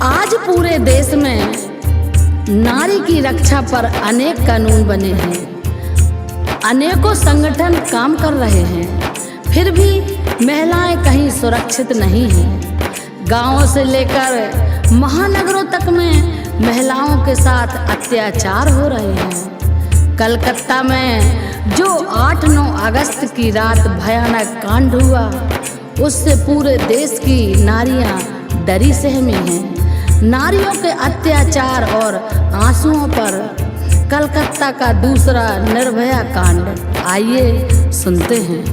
आज पूरे देश में नारी की रक्षा पर अनेक कानून बने हैं, अनेकों संगठन काम कर रहे हैं, फिर भी महिलाएं कहीं सुरक्षित नहीं हैं। गांवों से लेकर महानगरों तक में महिलाओं के साथ अत्याचार हो रहे हैं। कलकत्ता में जो 8-9 अगस्त की रात भयानक कांड हुआ, उससे पूरे देश की नारियां डरी सहमी हैं। नारियों के अत्याचार और आंसुओं पर कलकत्ता का दूसरा निर्भया कांड, आइए सुनते हैं।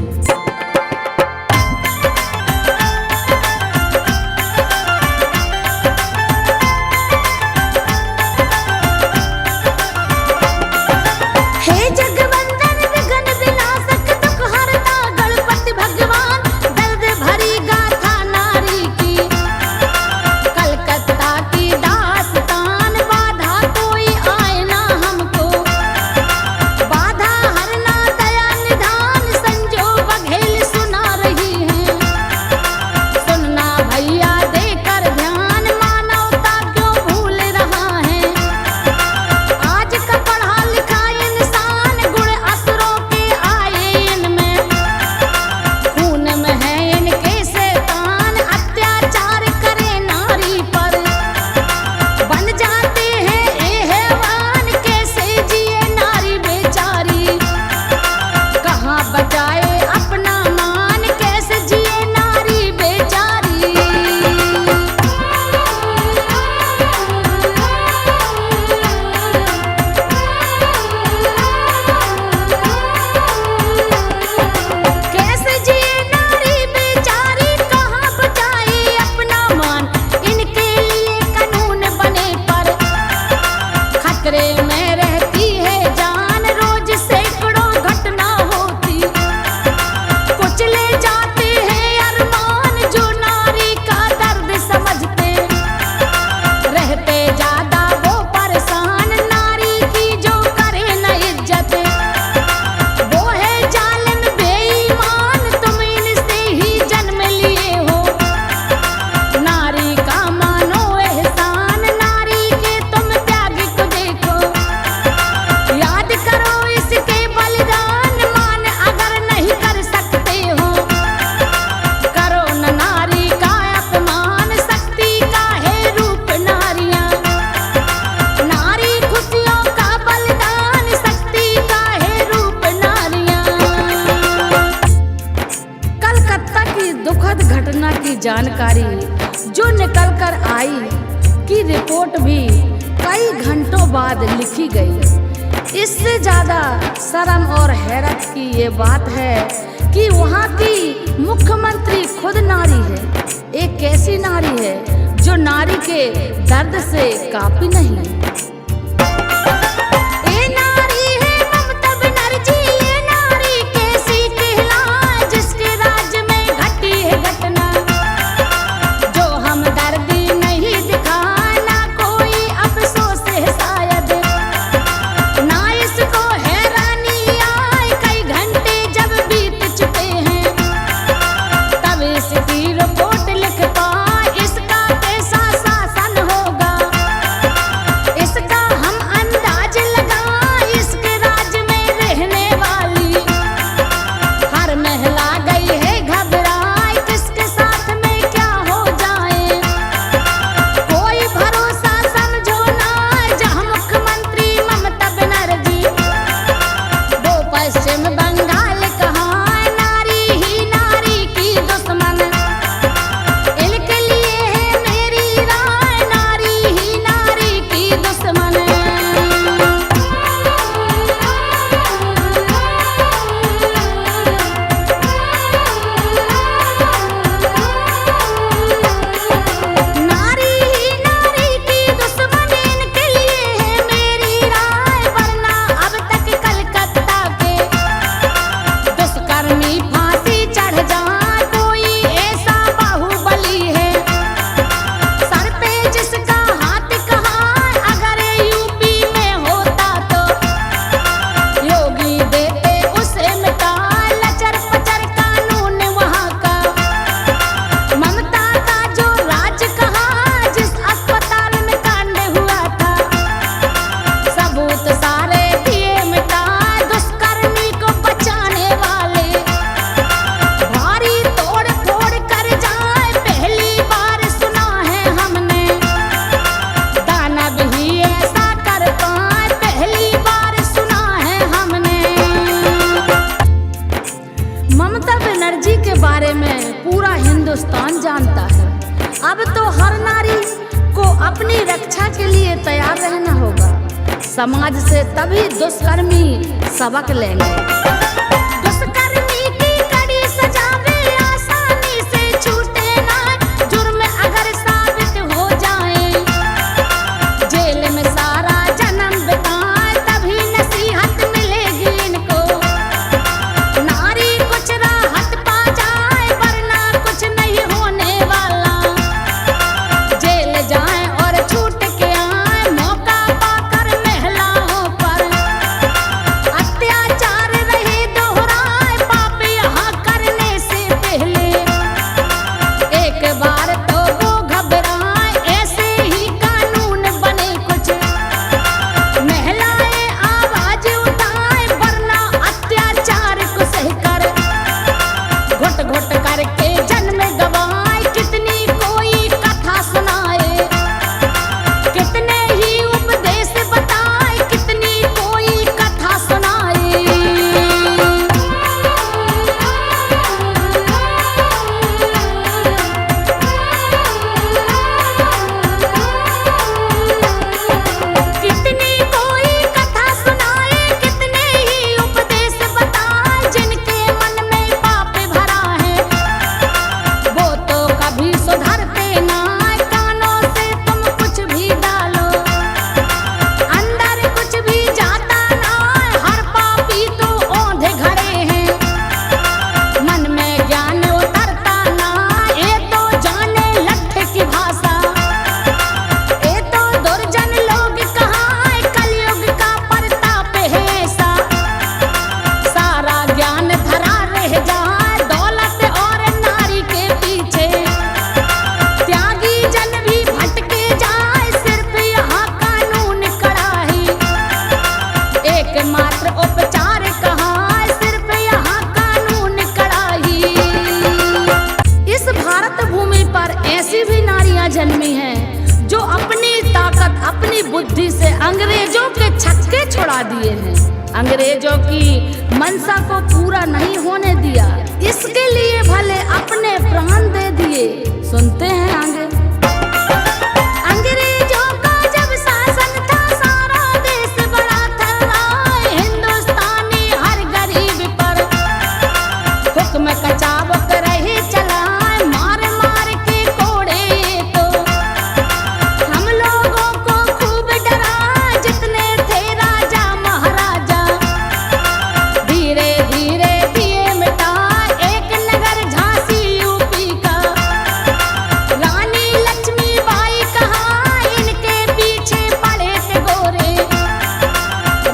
जानकारी जो निकल कर आई की रिपोर्ट भी कई घंटों बाद लिखी गई। इससे ज़्यादा शर्म और हैरत की ये बात है कि वहाँ की मुख्यमंत्री खुद नारी है। एक ऐसी नारी है जो नारी के दर्द से काफी नहीं। इसका नुकसान जानता है। अब तो हर नारी को अपनी रक्षा के लिए तैयार रहना होगा। समाज से तभी दुष्कर्मी सबक लेंगे। दुष्कर्मी की कड़ी सजा भी आसानी से छूटे ना, जुर्म अगर साबित हो जाए, जेल में सारा जन्म बिताए तभी नसीहत मिलेगी इनको। नारी कुछ राहत पा जाए वरना कुछ नहीं होने वाला, जेल जाए और छूट के आए मौका पाकर महिलाओं पर अत्याचार रहे दोहराए पाप यहाँ करने से पहले। एक बार तो वो घबराए ऐसे ही कानून बने कुछ, महिलाएं आवाज उठाए वरना अत्याचार को सहकर घुट घुट करके जन्म गवाए। कितनी कोई कथा सुनाए, कितने ही उपदेश बताए, कितनी कोई कथा सुनाए। कितनी कोई कथा सुनाए, कितने ही उपदेश बताए, जिनके मन में पाप भरा है वो तो कभी सुधरते ना। कानों से तुम कुछ भी डालो अंदर कुछ भी जाता ना, हर पापी तो औंधे घड़े हैं, मन में ज्ञान उतरता ना। ये तो जाने लट्ठे की भाषा, ये तो दुर्जन लोग कहाँ, कलयुग का प्रताप है ऐसा। सारा ज्ञान धरा रह जाए दौलत और नारी के पीछे, त्यागी जन भी भटके जाए, सिर्फ यहाँ कानून कड़ा है। एकमात्र उपचार कहाँ, सिर्फ यहाँ कानून कड़ा ही। इस भारत भूमि पर ऐसी भी नारियां जन्मी हैं जो अपनी ताकत अपनी बुद्धि से अंग्रेजों के छक्के छुड़ा दिए हैं, अंग्रेजों की मंशा को पूरा नहीं होने दिया, इसके लिए भले अपने प्राण दे दिए। सुनते हैं आगे। अंग्रेजों का जब शासन था सारा देश बड़ा थर्राए, हिंदुस्तानी हर गरीब पर हुक्म कचाबक रहे चलाए, मार मार के कोड़े ये तो हम लोगों को खूब डराए, जितने थे राजा महाराजा धीरे धीरे दिए मिटाए। एक नगर झांसी यूपी का, रानी लक्ष्मीबाई कहाँ, इनके पीछे पड़े थे गोरे,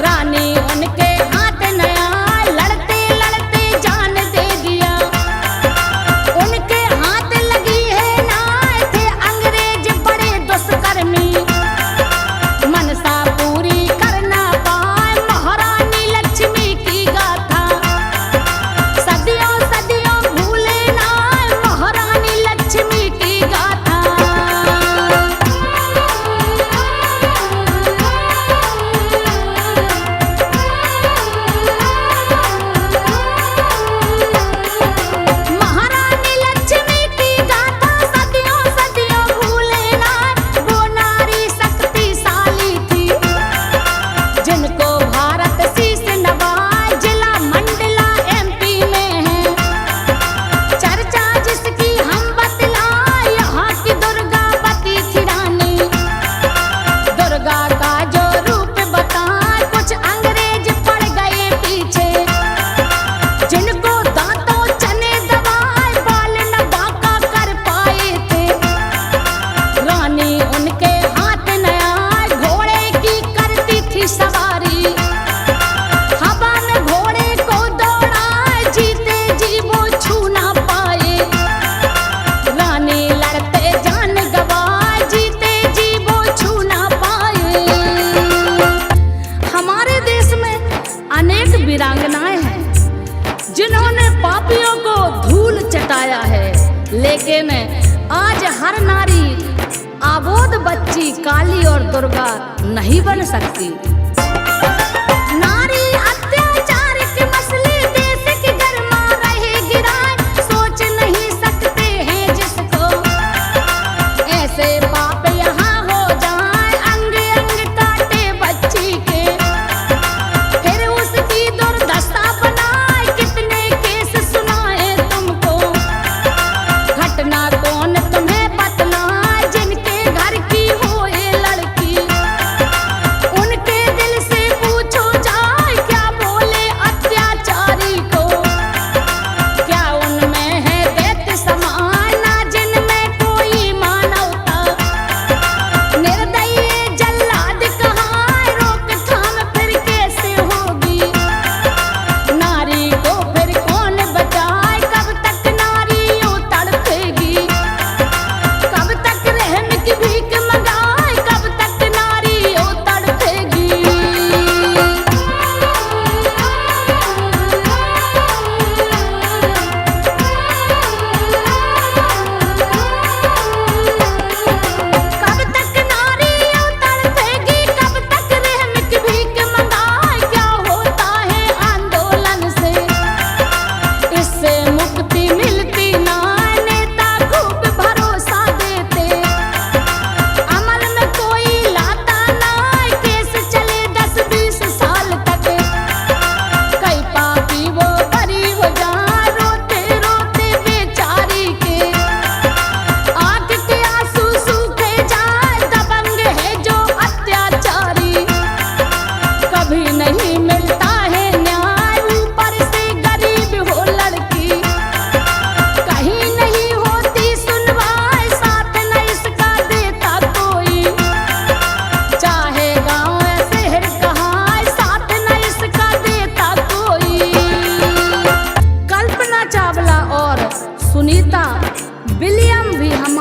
रानी उनके हाथ नया लड़ते लड़ते जान दे दिया। उनके हाथ लगी है ना, थे अंग्रेज बड़े दुष्कर्मी, मनसा पूरी करना पाए महारानी लक्ष्मी की गाथा। सदियों सदियों भूले ना महारानी लक्ष्मी की गाथा। महारानी लक्ष्मी की गाथा सदियों सदियों भूले ना, वो नारी शक्तिशाली थी जिनको भारत शीश नवाए। जिला मंडला एमपी में है चर्चा जिसकी हम बतलाए, यहाँ की दुर्गावती थी रानी। दुर्गा का जो रूप बताए कुछ अंग्रेज पड़ गए पीछे, जिनको दांतों चने दबाए बाल न बांका कर पाए थे। रानी उनके हाथ नया घोड़े की करती थी सवारी, हवा में घोड़े को दौड़ाए, जीते जी वो छू ना पाए। रानी लड़ते जान गवाए, जीते जी वो छू ना पाए। हमारे देश में अनेक वीरांगनाएं हैं जिन्होंने पापियों को धूल चटाया है, लेकिन आज हर नारी आबोद बच्ची काली और दुर्गा नहीं बन सकती। नारी अत्याचार के मसले देश की गर्मा रहे गिराए, सोच नहीं सकते हैं जिस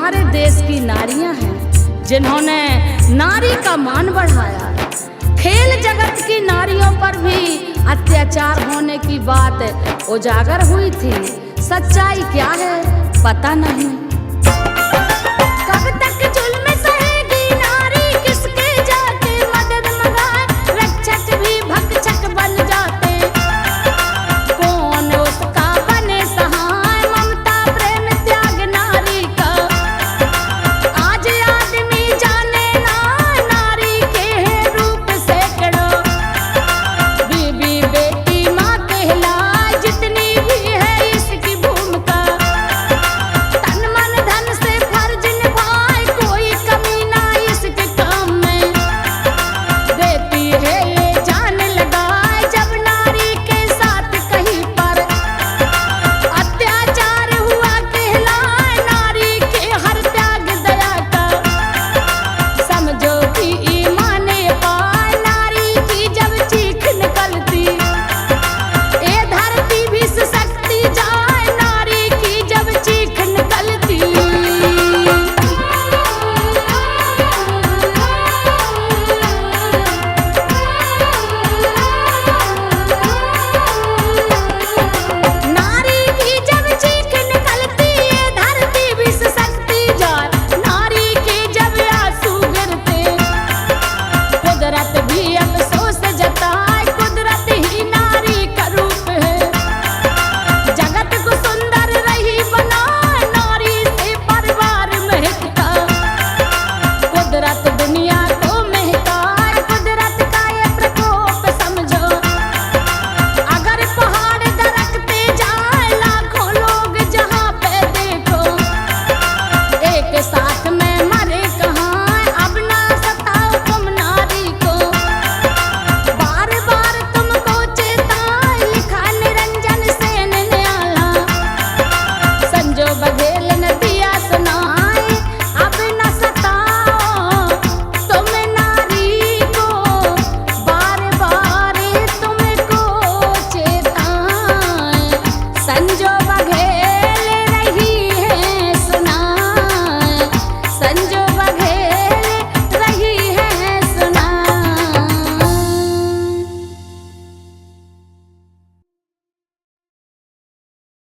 हमारे देश की नारियां हैं जिन्होंने नारी का मान बढ़ाया। खेल जगत की नारियों पर भी अत्याचार होने की बात उजागर हुई थी। सच्चाई क्या है पता नहीं।